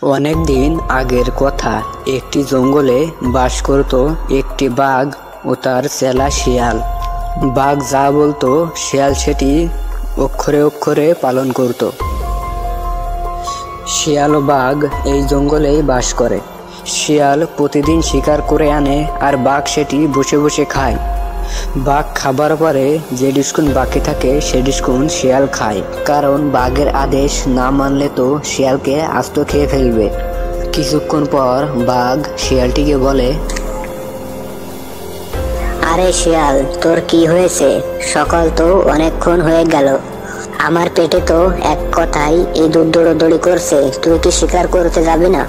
অনেক দিন আগের কথা, একটি জঙ্গলে বাস করত একটি বাঘ ও তার চেলা শিয়াল। বাঘ যা বলতো শিয়াল সেটি অক্ষরে অক্ষরে পালন করত। শিয়াল ও বাঘ এই জঙ্গলেই বাস করে। শিয়াল প্রতিদিন শিকার করে আনে আর বাঘ সেটি বসে বসে খায়। বাঘ খাবার পরে যে ডিস্কুন বাকি থাকে সে ডিস্কুন শিয়াল খায়, কারণ বাঘের আদেশ না মানলে তো শিয়ালকে আস্ত খেয়ে ফেলবে। কিছুক্ষণ পর বাঘ শিয়ালটিকে বলে, আরে শিয়াল, তোর কি হয়েছে? সকাল তো অনেকক্ষণ হয়ে গেল, আমার পেটে তো এক কথাই এই দুধ দৌড়াদৌড়ি করছে, তুই কি শিকার করতে যাবি না?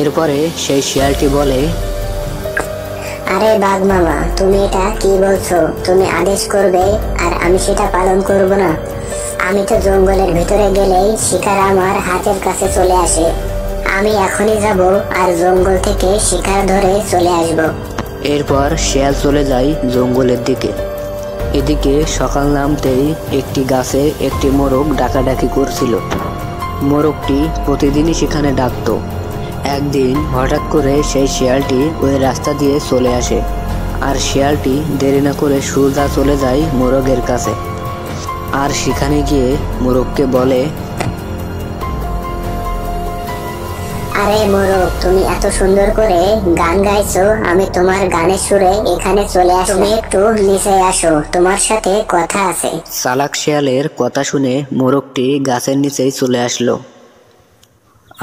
এরপরে সেই শিয়ালটি বলে, আরে বাঘ মামা, তুমি এটা কি বলছো? তুমি আদেশ করবে আর আমি সেটা পালন করব না? আমি তো জঙ্গলের ভিতরে গেলেই শিকার আমার হাতের কাছে চলে আসে। আমি এখনই যাব আর জঙ্গল থেকে শিকার ধরে চলে আসব। এরপর শিয়াল চলে যায় জঙ্গলের দিকে। এদিকে সকাল নামতেই একটি গাছে একটি মোরগ ডাকাডাকি করছিল। মোরগটি প্রতিদিনই সেখানে ডাকতো। একদিন হঠাৎ করে সেই শিয়ালটি ওই রাস্তা দিয়ে চলে আসে, আর শিয়ালটি দেরি না করে সোজা চলে যায় মোরগের কাছে। আর সেখানে গিয়ে মোরগকে বলে, আরে মোরগ, তুমি এত সুন্দর করে গান গাইছো, আমি তোমার গানের সুরে এখানে চলে আসো। তুমি একটু নিচে আসো, তোমার সাথে কথা আছে। চালাক শিয়ালের কথা শুনে মোরগটি গাছের নিচেই চলে আসলো।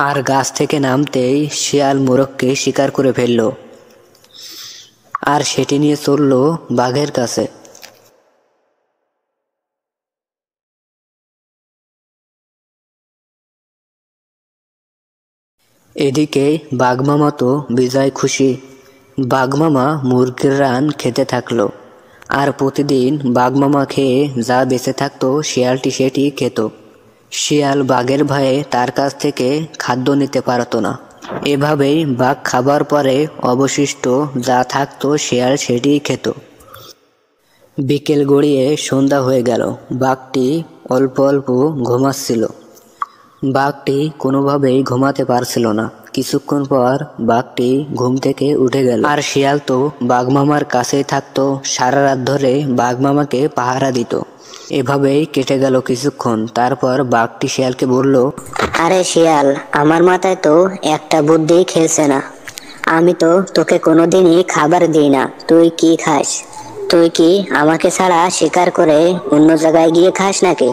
আর গাছ থেকে নামতেই শিয়াল মোরগকে শিকার করে ফেলল, আর সেটি নিয়ে চলল বাঘের কাছে। এদিকে বাঘমামা তো বিজয় খুশি। বাঘমামা মুরগির রান খেতে থাকলো, আর প্রতিদিন বাঘমামা খেয়ে যা বেঁচে থাকতো শিয়ালটি সেটি খেত। শিয়াল বাঘের ভয়ে তার কাছ থেকে খাদ্য নিতে পারত না। এভাবেই বাঘ খাবার পরে অবশিষ্ট যা থাকতো শিয়াল সেটিই খেত। বিকেল গড়িয়ে সন্ধ্যা হয়ে গেল। বাঘটি অল্প অল্প ঘুমাচ্ছিল। বাঘটি কোনোভাবেই ঘুমাতে পারছিল না। কিছুক্ষণ পর বাঘটি ঘুম থেকে উঠে গেল, আর শিয়াল তো বাঘমামার কাছেই থাকতো। সারা রাত ধরে বাঘমামাকে পাহারা দিত। এভাবেই কেটে গেল কিছুক্ষণ। তারপর বাঘটি শিয়ালকে বলল, আরে শিয়াল, আমার মাথায় তো একটা বুদ্ধি খেলছে না। আমি তো তোকে কোনোদিনই খাবার দিই না, তুই কি খাস? তুই কি আমাকে ছাড়া শিকার করে অন্য জায়গায় গিয়ে খাস নাকি?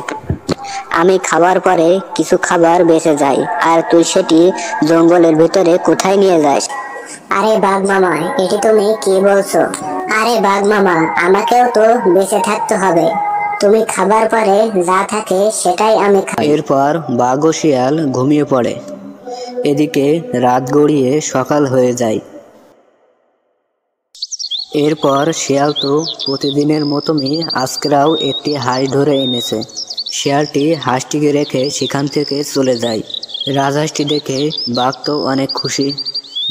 আমি খাবার পরে কিছু খাবার বেঁচে যায়, আর তুই সেটি জঙ্গলের ভিতরে কোথায় নিয়ে যাস? আরে বাঘ মামা, এটি তুমি কি বলছো? আরে বাঘ মামা, আমাকেও তো বেঁচে থাকতে হবে। তুমি খাবার পরে যা থাকে সেটাই আমি খাই। এরপর বাঘ ও শিয়াল ঘুমিয়ে পড়ে। এদিকে রাত গড়িয়ে সকাল হয়ে যায়। এরপর শিয়াল তো প্রতিদিনের মতনই আজকেও একটি হাঁস ধরে এনেছে। শিয়ালটি হাঁসটিকে রেখে সেখান থেকে চলে যায়। রাজহাঁসটি দেখে বাঘ তো অনেক খুশি।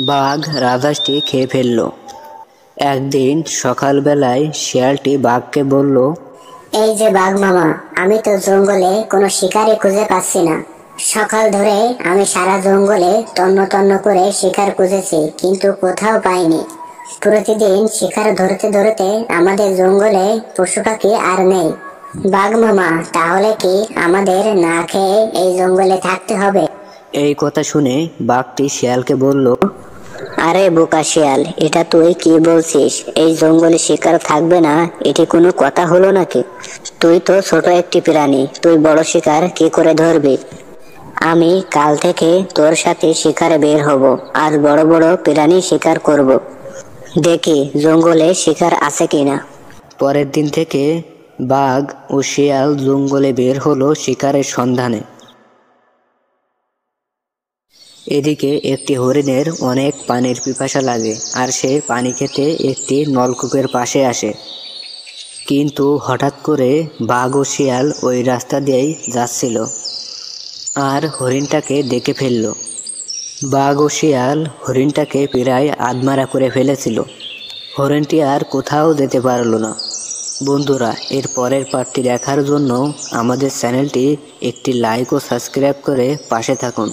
বাঘ রাজহাঁসটি খেয়ে ফেলল। একদিন সকালবেলায় শিয়ালটি বাঘকে বলল, এই যে বাঘ মামা, আমি তো জঙ্গলে কোনো শিকারই খুঁজে পাচ্ছি না। সকাল ধরে আমি সারা জঙ্গলে তন্ন তন্ন করে শিকার খুঁজেছি, কিন্তু কোথাও পাইনি। প্রতিদিন শিকার ধরতে ধরতে আমাদের জঙ্গলে পশু পাখি আর নেই। বাঘ মামা, তাহলে কি আমাদের না খেয়ে এই জঙ্গলে থাকতে হবে? এই কথা শুনে বাঘটি শিয়ালকে বলল, আরে বোকা শিয়াল, এটা তুই কি বলছিস? এই জঙ্গলে শিকার থাকবে না, এটি কোনো কথা হলো নাকি? তুই তো ছোট একটি প্রাণী, তুই বড় শিকার কি করে ধরবি? আমি কাল থেকে তোর সাথে শিকারে বের হব, আর বড় বড় প্রাণী শিকার করব। দেখি জঙ্গলে শিকার আছে কিনা। পরের দিন থেকে বাঘ ও শিয়াল জঙ্গলে বের হলো শিকারের সন্ধানে। এদিকে একটি হরিণের অনেক পানির পিপাসা লাগে, আর সে পানি খেতে একটি নলকূপের পাশে আসে। কিন্তু হঠাৎ করে বাঘ ও শিয়াল ওই রাস্তা দিয়েই যাচ্ছিল, আর হরিণটাকে দেখে ফেলল। বাঘ ও শিয়াল হরিণটাকে প্রায় আধমারা করে ফেলেছিল। হরিণটি আর কোথাও যেতে পারল না। বন্ধুরা, এর পরের পার্টটি দেখার জন্য আমাদের চ্যানেলটি একটি লাইক ও সাবস্ক্রাইব করে পাশে থাকুন।